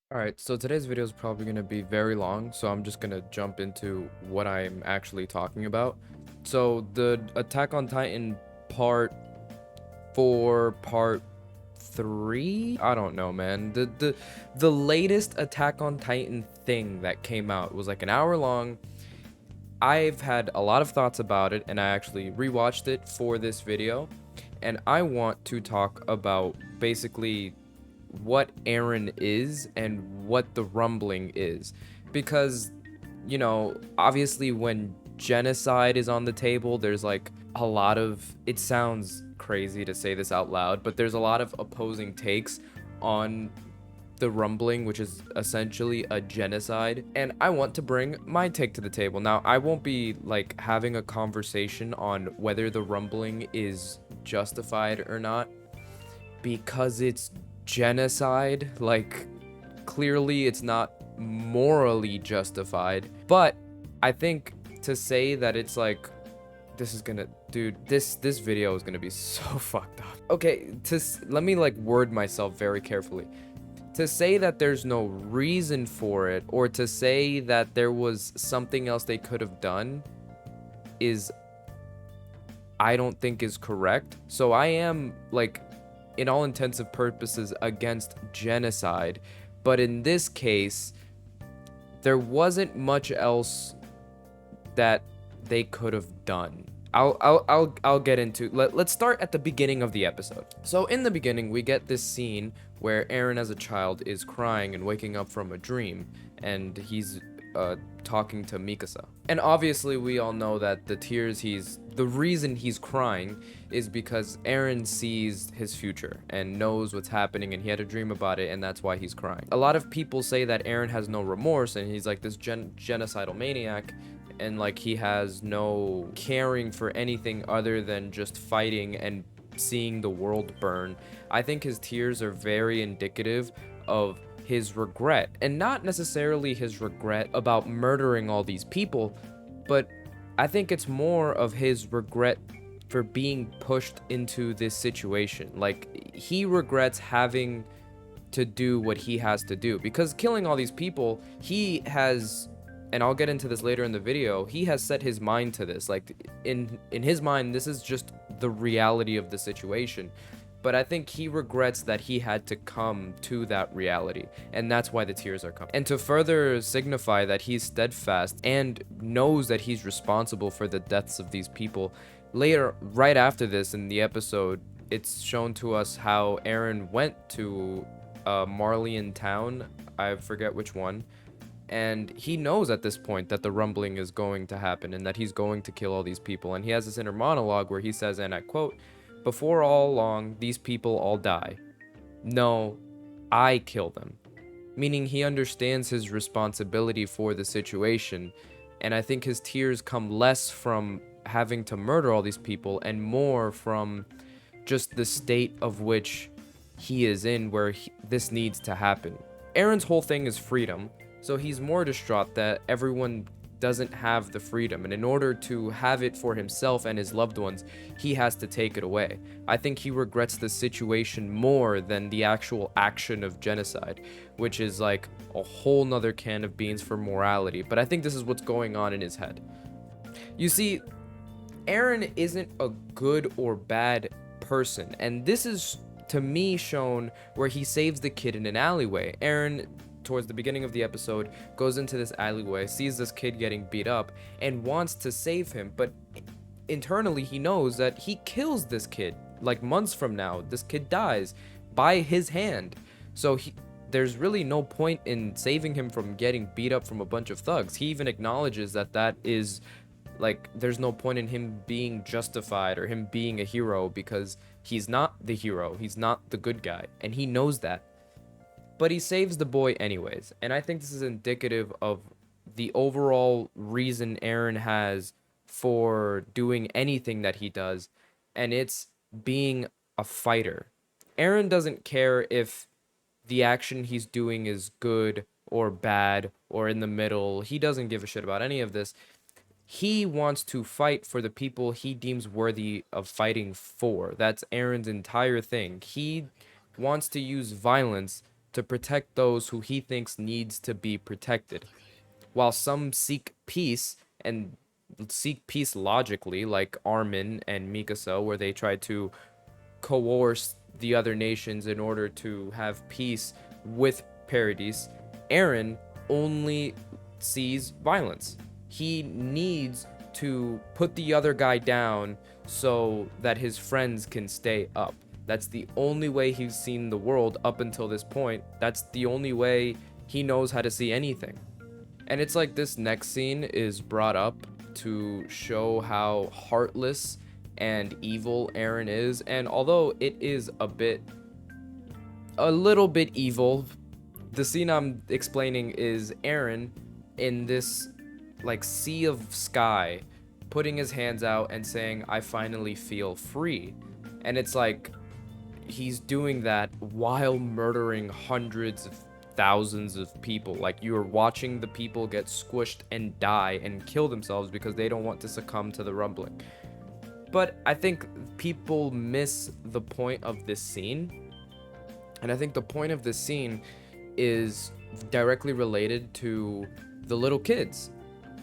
Alright, so today's video is probably going to be very long, so I'm just going to jump into what I'm actually talking about. So, the Attack on Titan part 4, part 3? I don't know, man. The latest Attack on Titan thing that came out was like an hour long. I've had a lot of thoughts about it, and I actually rewatched it for this video, and I want to talk about basically what Eren is and what the rumbling is. Because, obviously when genocide is on the table, there's like a lot of, it sounds crazy to say this out loud, but there's a lot of opposing takes on the rumbling, which is essentially a genocide, and I want to bring my take to the table. Now, I won't be like having a conversation on whether the rumbling is justified or not, because it's genocide. Like, clearly it's not morally justified, but I think to say that it's like, this is gonna, dude, this video is gonna be so fucked up. Okay, let me like word myself very carefully. To say that there's no reason for it, or to say that there was something else they could have done, is, I don't think is correct. So I am, like, in all intensive purposes, against genocide, but in this case, there wasn't much else that they could have done. I'll get into. Let's start at the beginning of the episode. So in the beginning, we get this scene where Eren as a child is crying and waking up from a dream, and he's talking to Mikasa. And obviously we all know that the reason he's crying is because Eren sees his future and knows what's happening, and he had a dream about it, and that's why he's crying. A lot of people say that Eren has no remorse and he's like this genocidal maniac, and like he has no caring for anything other than just fighting and seeing the world burn. I think his tears are very indicative of his regret, and not necessarily his regret about murdering all these people, but I think it's more of his regret for being pushed into this situation. Like, he regrets having to do what he has to do, because killing all these people, he has, and I'll get into this later in the video, he has set his mind to this. Like, in his mind, this is just the reality of the situation. But I think he regrets that he had to come to that reality, and that's why the tears are coming. And to further signify that he's steadfast and knows that he's responsible for the deaths of these people, later, right after this in the episode, it's shown to us how Eren went to Marleyan town, I forget which one, and he knows at this point that the rumbling is going to happen and that he's going to kill all these people. And he has this inner monologue where he says, and I quote, "Before all long, these people all die. No, I kill them." Meaning he understands his responsibility for the situation. And I think his tears come less from having to murder all these people and more from just the state of which he is in, where this needs to happen. Eren's whole thing is freedom, so he's more distraught that everyone doesn't have the freedom, and in order to have it for himself and his loved ones, he has to take it away. I think he regrets the situation more than the actual action of genocide, which is like a whole nother can of beans for morality, but I think this is what's going on in his head. You see, Eren isn't a good or bad person, and this is, to me, shown where he saves the kid in an alleyway. Eren, towards the beginning of the episode, goes into this alleyway, sees this kid getting beat up, and wants to save him, but internally he knows that he kills this kid. Like, months from now, this kid dies by his hand. So there's really no point in saving him from getting beat up from a bunch of thugs. He even acknowledges that that is, like, there's no point in him being justified or him being a hero, because he's not the hero, he's not the good guy, and he knows that. But he saves the boy anyways, and I think this is indicative of the overall reason Eren has for doing anything that he does, and it's being a fighter. Eren doesn't care if the action he's doing is good or bad or in the middle. He doesn't give a shit about any of this. He wants to fight for the people he deems worthy of fighting for. That's Eren's entire thing. He wants to use violence to protect those who he thinks needs to be protected. While some seek peace and seek peace logically, like Armin and Mikasa, where they try to coerce the other nations in order to have peace with Paradis, Eren only sees violence. He needs to put the other guy down so that his friends can stay up. That's the only way he's seen the world up until this point. That's the only way he knows how to see anything. And it's like this next scene is brought up to show how heartless and evil Eren is. And although it is a little bit evil, the scene I'm explaining is Eren in this like sea of sky, putting his hands out and saying, "I finally feel free." And it's like he's doing that while murdering hundreds of thousands of people. Like, you are watching the people get squished and die and kill themselves because they don't want to succumb to the rumbling. But I think people miss the point of this scene. And I think the point of this scene is directly related to the little kids.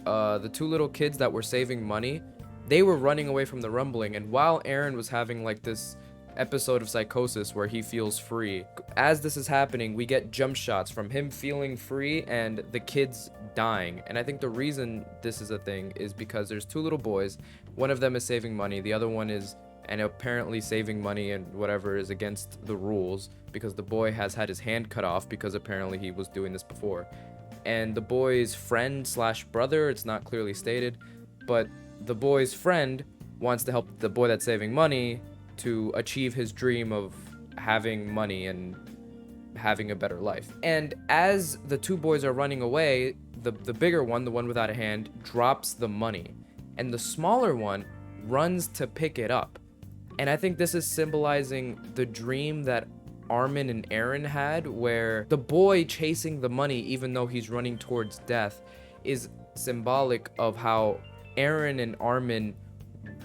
The two little kids that were saving money, they were running away from the rumbling. And while Eren was having like this episode of psychosis where he feels free, as this is happening, we get jump shots from him feeling free and the kids dying. And I think the reason this is a thing is because there's two little boys. One of them is saving money, the other one is, and apparently saving money and whatever is against the rules, because the boy has had his hand cut off because apparently he was doing this before. And the boy's friend slash brother, it's not clearly stated, but the boy's friend wants to help the boy that's saving money to achieve his dream of having money and having a better life. And as the two boys are running away, the bigger one, the one without a hand, drops the money, and the smaller one runs to pick it up. And I think this is symbolizing the dream that Armin and Eren had, where the boy chasing the money even though he's running towards death is symbolic of how Eren and Armin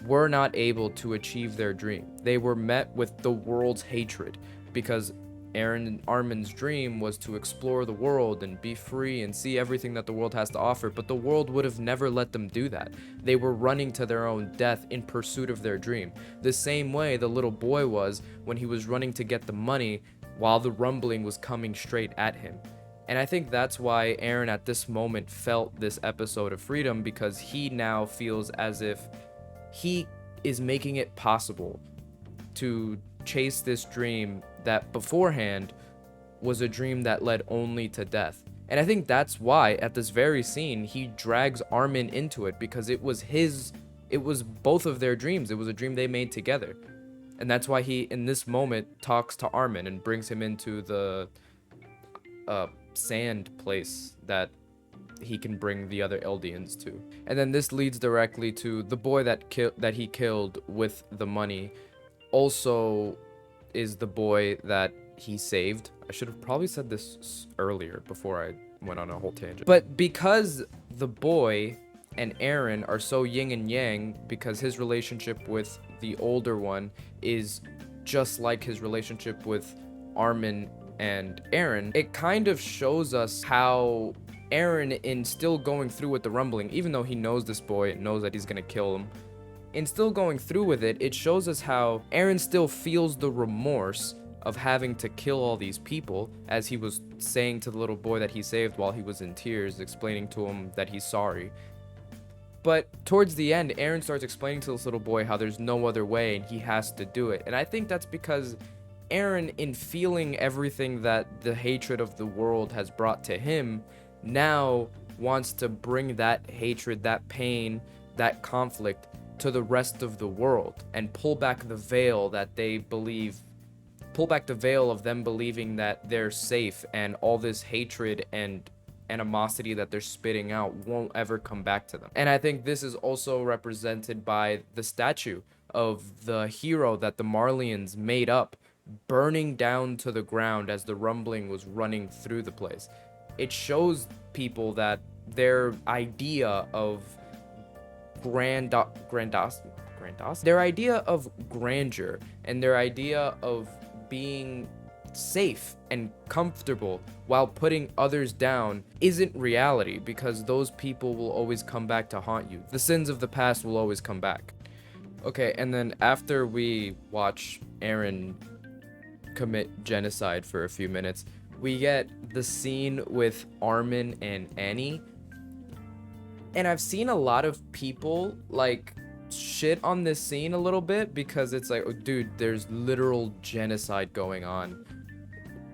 were not able to achieve their dream. They were met with the world's hatred, because Eren and Armin's dream was to explore the world and be free and see everything that the world has to offer, but the world would have never let them do that. They were running to their own death in pursuit of their dream. The same way the little boy was when he was running to get the money while the rumbling was coming straight at him. And I think that's why Eren at this moment felt this episode of freedom, because he now feels as if he is making it possible to chase this dream that beforehand was a dream that led only to death. And I think that's why at this very scene he drags Armin into it, because it was both of their dreams. It was a dream they made together. And that's why he in this moment talks to Armin and brings him into the sand place that he can bring the other Eldians to. And then this leads directly to the boy that he killed with the money also is the boy that he saved. I should have probably said this earlier before I went on a whole tangent. But because the boy and Eren are so yin and yang, because his relationship with the older one is just like his relationship with Armin and Eren, it kind of shows us how Eren, in still going through with the rumbling, even though he knows this boy, knows that he's gonna kill him, in still going through with it, it shows us how Eren still feels the remorse of having to kill all these people, as he was saying to the little boy that he saved while he was in tears, explaining to him that he's sorry. But towards the end, Eren starts explaining to this little boy how there's no other way and he has to do it. And I think that's because Eren, in feeling everything that the hatred of the world has brought to him, now wants to bring that hatred, that pain, that conflict to the rest of the world and pull back the veil that they believe, pull back the veil of them believing that they're safe and all this hatred and animosity that they're spitting out won't ever come back to them. And I think this is also represented by the statue of the hero that the Marleyans made up, burning down to the ground as the rumbling was running through the place. It shows people that their idea of their idea of grandeur and their idea of being safe and comfortable while putting others down isn't reality, because those people will always come back to haunt you. The sins of the past will always come back. Okay, and then after we watch Eren commit genocide for a few minutes, we get the scene with Armin and Annie. And I've seen a lot of people like shit on this scene a little bit, because it's like, oh, dude, there's literal genocide going on.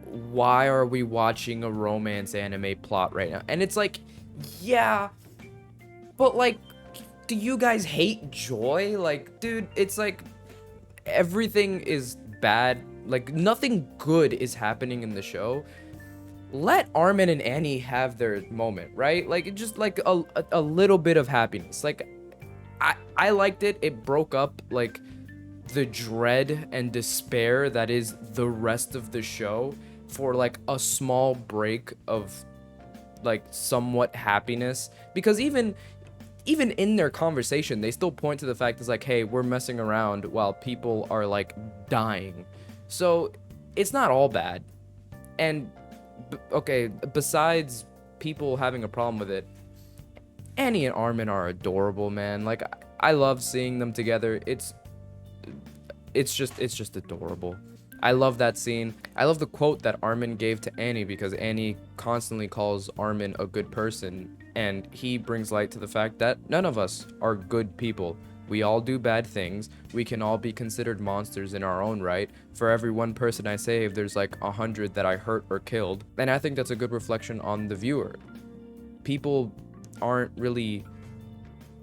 Why are we watching a romance anime plot right now? And it's like, yeah, but like, do you guys hate joy? Like, dude, it's like everything is bad. Like, nothing good is happening in the show. Let Armin and Annie have their moment, right? Like, just like a little bit of happiness. Like, I liked it. It broke up like the dread and despair that is the rest of the show for like a small break of like somewhat happiness, because even in their conversation they still point to the fact it's like, hey, we're messing around while people are like dying, so it's not all bad. And okay, besides people having a problem with it, Annie and Armin are adorable, man. Like, I love seeing them together. It's just adorable. I love that scene. I love the quote that Armin gave to Annie, because Annie constantly calls Armin a good person, and he brings light to the fact that none of us are good people. We all do bad things. We can all be considered monsters in our own right. For every one person I save, there's like 100 that I hurt or killed. And I think that's a good reflection on the viewer. People aren't really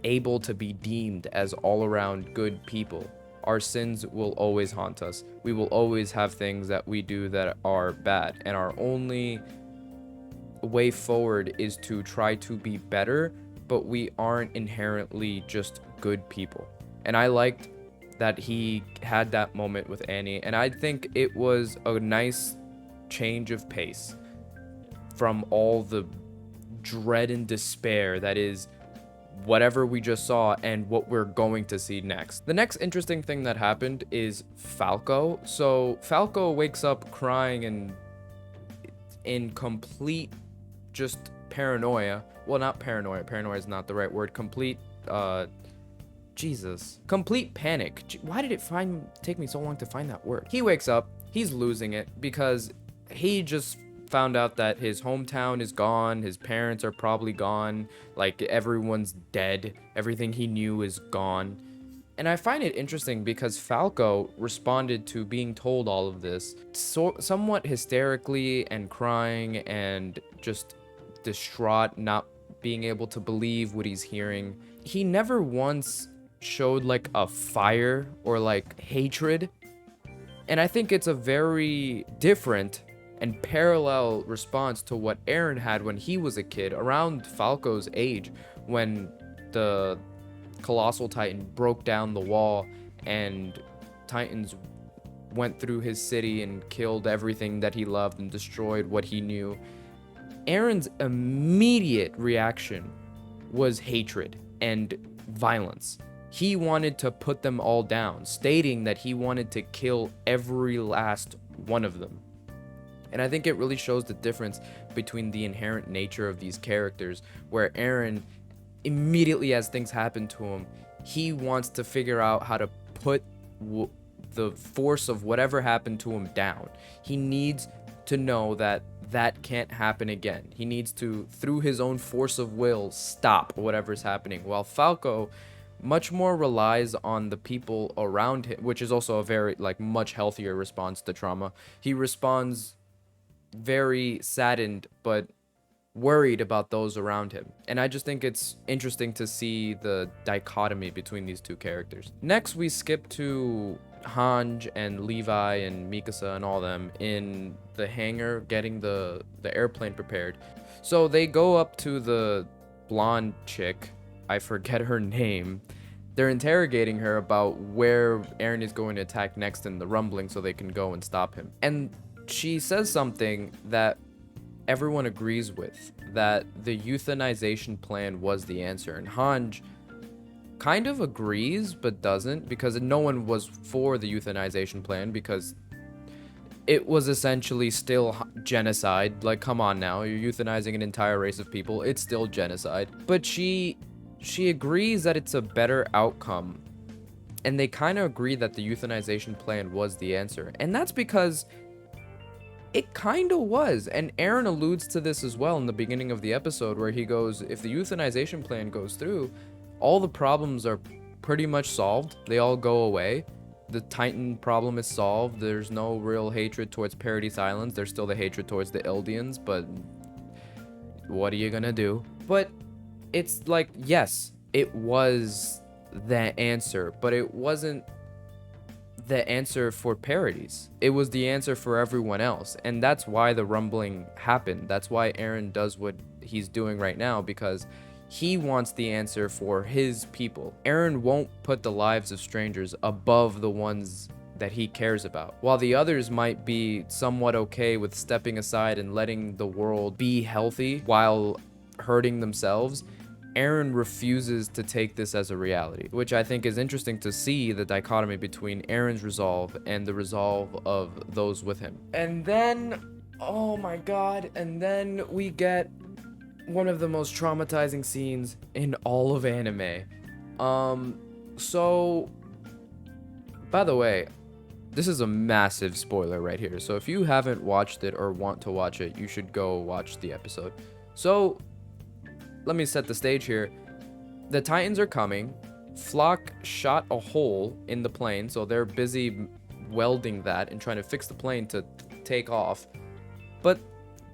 able to be deemed as all around good people. Our sins will always haunt us. We will always have things that we do that are bad, and our only way forward is to try to be better, but we aren't inherently just good people. And I liked that he had that moment with Annie, and I think it was a nice change of pace from all the dread and despair that is whatever we just saw and what we're going to see next. The next interesting thing that happened is Falco. So Falco wakes up crying and in complete just paranoia. Well, not paranoia. Paranoia is not the right word. Complete complete panic. Why did it take me so long to find that word? He wakes up, he's losing it because he just found out that his hometown is gone, his parents are probably gone, like everyone's dead, everything he knew is gone. And I find it interesting because Falco responded to being told all of this somewhat hysterically and crying and just distraught, not being able to believe what he's hearing. He never once showed like a fire or like hatred. And I think it's a very different and parallel response to what Eren had when he was a kid, around Falco's age, when the Colossal Titan broke down the wall and Titans went through his city and killed everything that he loved and destroyed what he knew. Eren's immediate reaction was hatred and violence. He wanted to put them all down, stating that he wanted to kill every last one of them. And I think it really shows the difference between the inherent nature of these characters, where Eren, immediately as things happen to him, he wants to figure out how to put the force of whatever happened to him down. He needs to know that that can't happen again. He needs to, through his own force of will, stop whatever's happening. While Falco much more relies on the people around him, which is also a very, like, much healthier response to trauma. He responds very saddened but worried about those around him. And I just think it's interesting to see the dichotomy between these two characters. Next, we skip to Hange and Levi and Mikasa and all them in the hangar getting the airplane prepared. So they go up to the blonde chick, I forget her name. They're interrogating her about where Eren is going to attack next in the rumbling so they can go and stop him. And she says something that everyone agrees with, that the euthanization plan was the answer. And Hange kind of agrees but doesn't, because no one was for the euthanization plan, because it was essentially still genocide. Like, come on now, you're euthanizing an entire race of people. It's still genocide. But she agrees that it's a better outcome. And they kind of agree that the euthanization plan was the answer. And that's because it kind of was. And Eren alludes to this as well in the beginning of the episode, where he goes, if the euthanization plan goes through, all the problems are pretty much solved. They all go away. The Titan problem is solved. There's no real hatred towards Paradise Islands. There's still the hatred towards the Eldians, but what are you gonna do? But it's like, yes, it was the answer, but it wasn't the answer for Paradise. It was the answer for everyone else, and that's why the rumbling happened. That's why Eren does what he's doing right now, because he wants the answer for his people. Eren won't put the lives of strangers above the ones that he cares about. While the others might be somewhat okay with stepping aside and letting the world be healthy while hurting themselves, Eren refuses to take this as a reality, which I think is interesting to see the dichotomy between Eren's resolve and the resolve of those with him. And then, oh my god, and then we get one of the most traumatizing scenes in all of anime. So, by the way, this is a massive spoiler right here. So if you haven't watched it or want to watch it, you should go watch the episode. So, let me set the stage here. The Titans are coming. Flock shot a hole in the plane, so they're busy welding that and trying to fix the plane to take off. But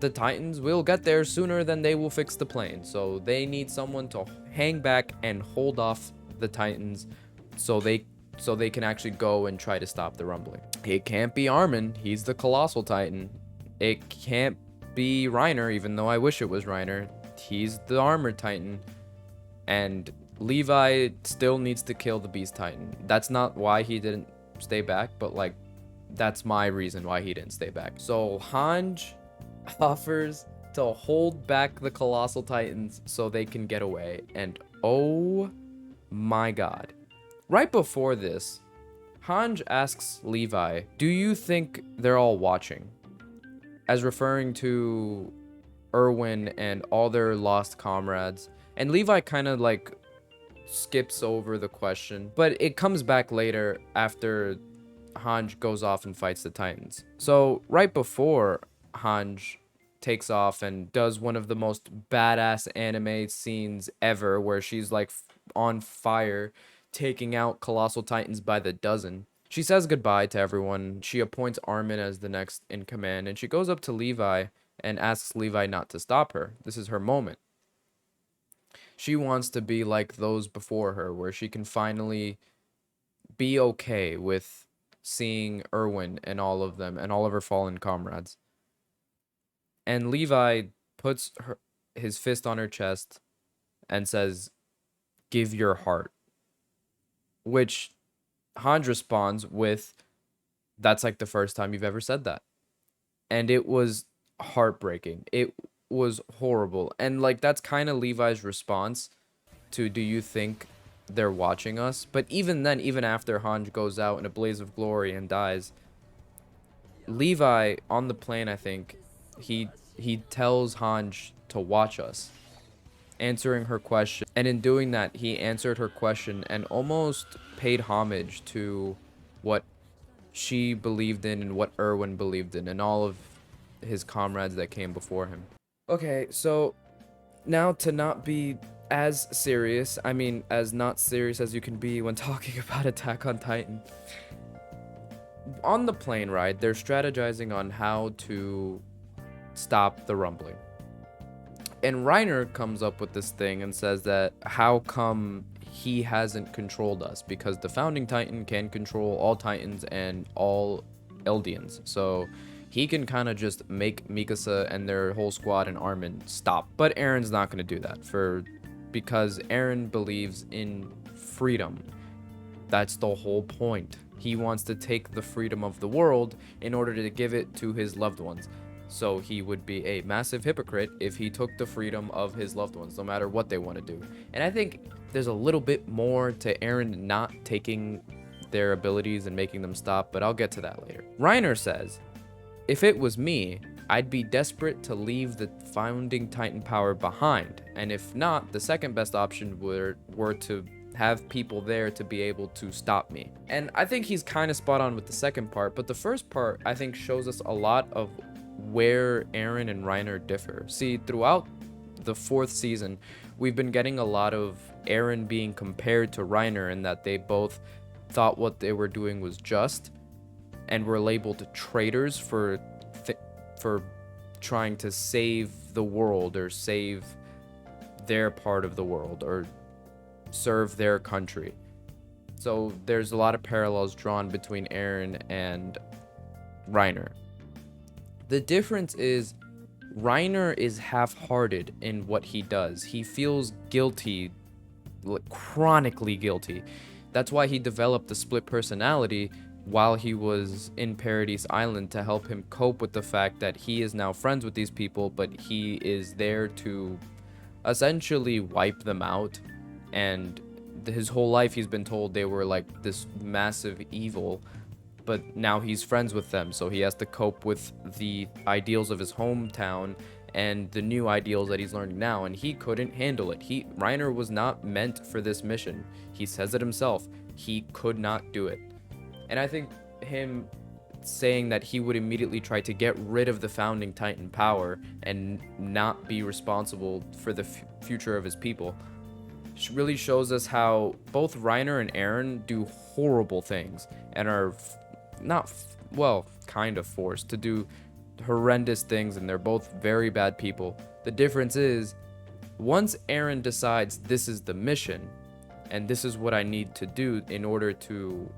the Titans will get there sooner than they will fix the plane, so they need someone to hang back and hold off the Titans so they can actually go and try to stop the rumbling. It can't be Armin, he's the colossal Titan. It can't be Reiner, even though I wish it was Reiner. He's the armored Titan. And Levi still needs to kill the Beast Titan. That's not why he didn't stay back, but like, that's my reason why he didn't stay back. So Hange offers to hold back the colossal Titans so they can get away. And oh my god. Right before this, Hange asks Levi, do you think they're all watching? As referring to Erwin and all their lost comrades. And Levi kind of like skips over the question, but it comes back later after Hange goes off and fights the Titans. So right before Hange takes off and does one of the most badass anime scenes ever, where she's like on fire, taking out colossal Titans by the dozen. She says goodbye to everyone. She appoints Armin as the next in command, and she goes up to Levi and asks Levi not to stop her. This is her moment. She wants to be like those before her, where she can finally be okay with seeing Erwin and all of them and all of her fallen comrades. And Levi puts his fist on her chest and says, give your heart. Which Hange responds with, that's like the first time you've ever said that. And it was heartbreaking. It was horrible. And like, that's kind of Levi's response to, do you think they're watching us? But even then, even after Hange goes out in a blaze of glory and dies, Levi on the plane, I think, he tells Hange to watch us, answering her question. And in doing that, he answered her question and almost paid homage to what she believed in and what Erwin believed in and all of his comrades that came before him. Okay, so now to not be as serious, I mean, as not serious as you can be when talking about Attack on Titan. On the plane ride, they're strategizing on how to stop the rumbling. And Reiner comes up with this thing and says that how come he hasn't controlled us? Because the founding Titan can control all Titans and all Eldians. So he can kind of just make Mikasa and their whole squad and Armin stop. But Eren's not going to do that because Eren believes in freedom. That's the whole point. He wants to take the freedom of the world in order to give it to his loved ones. So he would be a massive hypocrite if he took the freedom of his loved ones, no matter what they want to do. And I think there's a little bit more to Eren not taking their abilities and making them stop, but I'll get to that later. Reiner says If it was me, I'd be desperate to leave the founding Titan power behind, and if not, the second best option were to have people there to be able to stop me. And I think he's kind of spot on with the second part, but the first part I think shows us a lot of where Eren and Reiner differ. See, throughout the fourth season, we've been getting a lot of Eren being compared to Reiner, and that they both thought what they were doing was just and were labeled traitors for trying to save the world or save their part of the world or serve their country. So there's a lot of parallels drawn between Eren and Reiner. The difference is Reiner is half-hearted in what he does. He feels guilty, chronically guilty. That's why he developed the split personality while he was in Paradise Island, to help him cope with the fact that he is now friends with these people, but he is there to essentially wipe them out. And his whole life he's been told they were like this massive evil, but now he's friends with them, so he has to cope with the ideals of his hometown and the new ideals that he's learning now, and he couldn't handle it. Reiner was not meant for this mission. He says it himself. He could not do it. And I think him saying that he would immediately try to get rid of the founding Titan power and not be responsible for the future of his people really shows us how both Reiner and Eren do horrible things and are kind of forced to do horrendous things, and they're both very bad people. The difference is, once Eren decides this is the mission and this is what I need to do in order to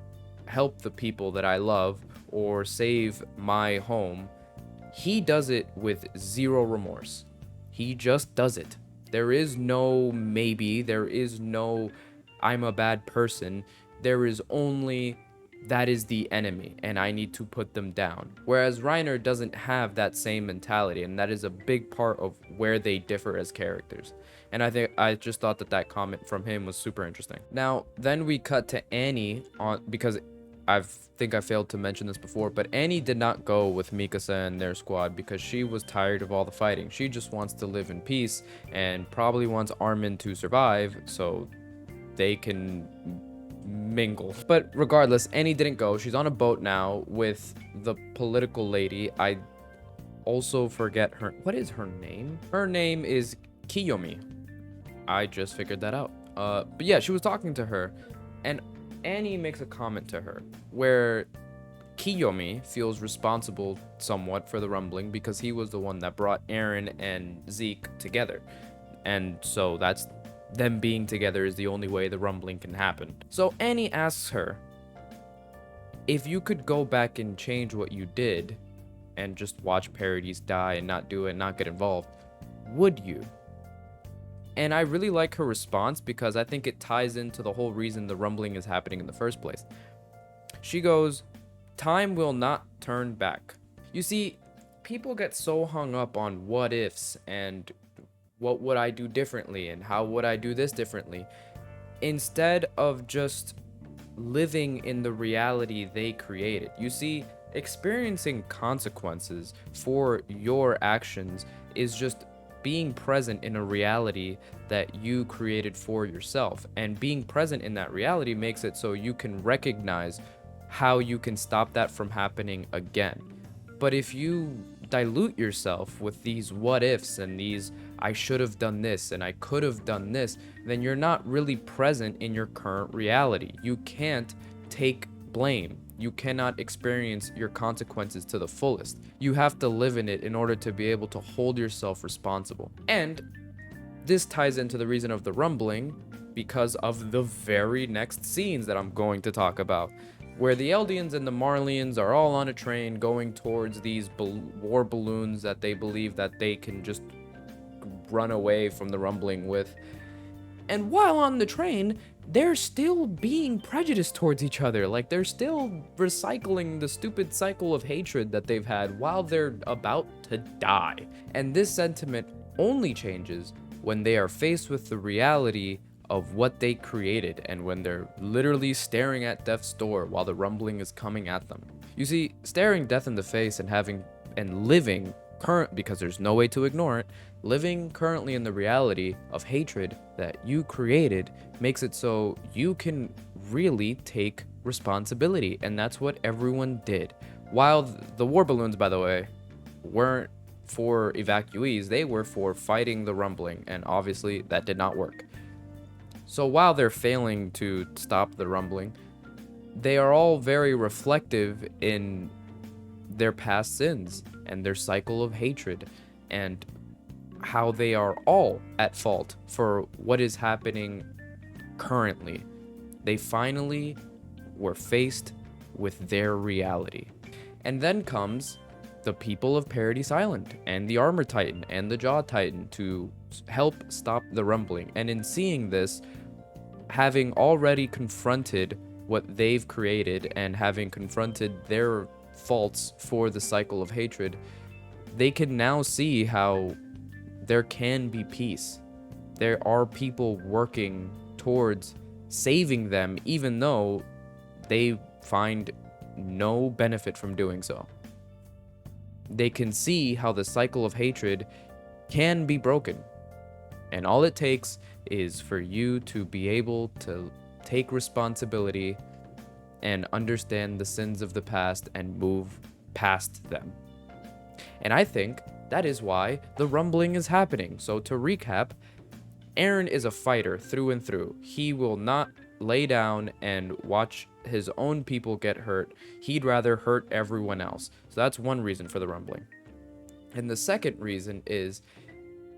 help the people that I love or save my home, he does it with zero remorse. He just does it. There is no maybe, there is no I'm a bad person. There is only that is the enemy and I need to put them down. Whereas Reiner doesn't have that same mentality, and that is a big part of where they differ as characters. And I just thought that comment from him was super interesting. Now, then we cut to Annie, because I think I failed to mention this before, but Annie did not go with Mikasa and their squad because she was tired of all the fighting. She just wants to live in peace and probably wants Armin to survive so they can mingle. But regardless, Annie didn't go. She's on a boat now with the political lady. I also forget what is her name? Her name is Kiyomi. I just figured that out. But yeah, she was talking to her, and Annie makes a comment to her where Kiyomi feels responsible somewhat for the rumbling because he was the one that brought Eren and Zeke together. And so that's them being together is the only way the rumbling can happen. So Annie asks her, if you could go back and change what you did and just watch Paradise die and not do it, not get involved, would you? And I really like her response because I think it ties into the whole reason the rumbling is happening in the first place. She goes, time will not turn back. You see, people get so hung up on what ifs and what would I do differently and how would I do this differently, instead of just living in the reality they created. You see, experiencing consequences for your actions is just being present in a reality that you created for yourself, and being present in that reality makes it so you can recognize how you can stop that from happening again. But if you dilute yourself with these what ifs and these I should have done this and I could have done this, then you're not really present in your current reality. You can't take blame. You cannot experience your consequences to the fullest. You have to live in it in order to be able to hold yourself responsible. And this ties into the reason of the rumbling because of the very next scenes that I'm going to talk about, where the Eldians and the Marlians are all on a train going towards these war balloons that they believe that they can just run away from the rumbling with. And while on the train, they're still being prejudiced towards each other. Like, they're still recycling the stupid cycle of hatred that they've had while they're about to die. And this sentiment only changes when they are faced with the reality of what they created and when they're literally staring at death's door while the rumbling is coming at them. You see, staring death in the face and having and living current, because there's no way to ignore it, living currently in the reality of hatred that you created makes it so you can really take responsibility. And that's what everyone did. While the war balloons, by the way, weren't for evacuees, they were for fighting the rumbling, and obviously that did not work. So while they're failing to stop the rumbling, they are all very reflective in their past sins and their cycle of hatred, and how they are all at fault for what is happening currently. They finally were faced with their reality. And then comes the people of Paradise Island and the Armor Titan and the Jaw Titan to help stop the rumbling. And in seeing this, having already confronted what they've created and having confronted their faults for the cycle of hatred, they can now see how there can be peace. There are people working towards saving them, even though they find no benefit from doing so. They can see how the cycle of hatred can be broken. And all it takes is for you to be able to take responsibility and understand the sins of the past and move past them. And I think that is why the rumbling is happening. So to recap, Eren is a fighter through and through. He will not lay down and watch his own people get hurt. He'd rather hurt everyone else. So that's one reason for the rumbling. And the second reason is,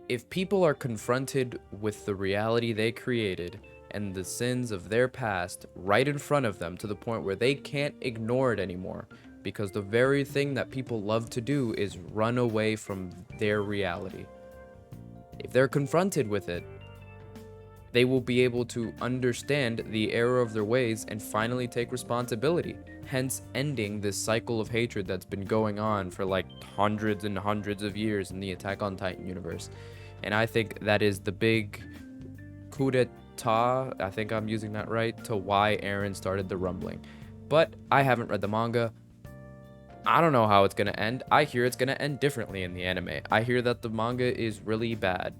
if people are confronted with the reality they created and the sins of their past right in front of them to the point where they can't ignore it anymore, because the very thing that people love to do is run away from their reality. If they're confronted with it, they will be able to understand the error of their ways and finally take responsibility, hence ending this cycle of hatred that's been going on for like hundreds and hundreds of years in the Attack on Titan universe. And I think that is the big coup d'etat, I think I'm using that right, to why Eren started the rumbling. But I haven't read the manga. I don't know how it's gonna end. I hear it's gonna end differently in the anime. I hear that the manga is really bad.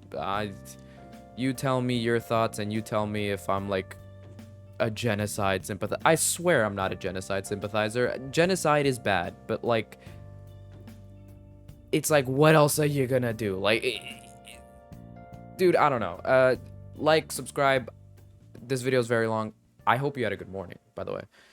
You tell me your thoughts, and you tell me if I'm like a genocide sympathizer. I swear I'm not a genocide sympathizer. Genocide is bad, but like, it's like, what else are you gonna do? Like, dude, I don't know. Like, subscribe. This video is very long. I hope you had a good morning, by the way.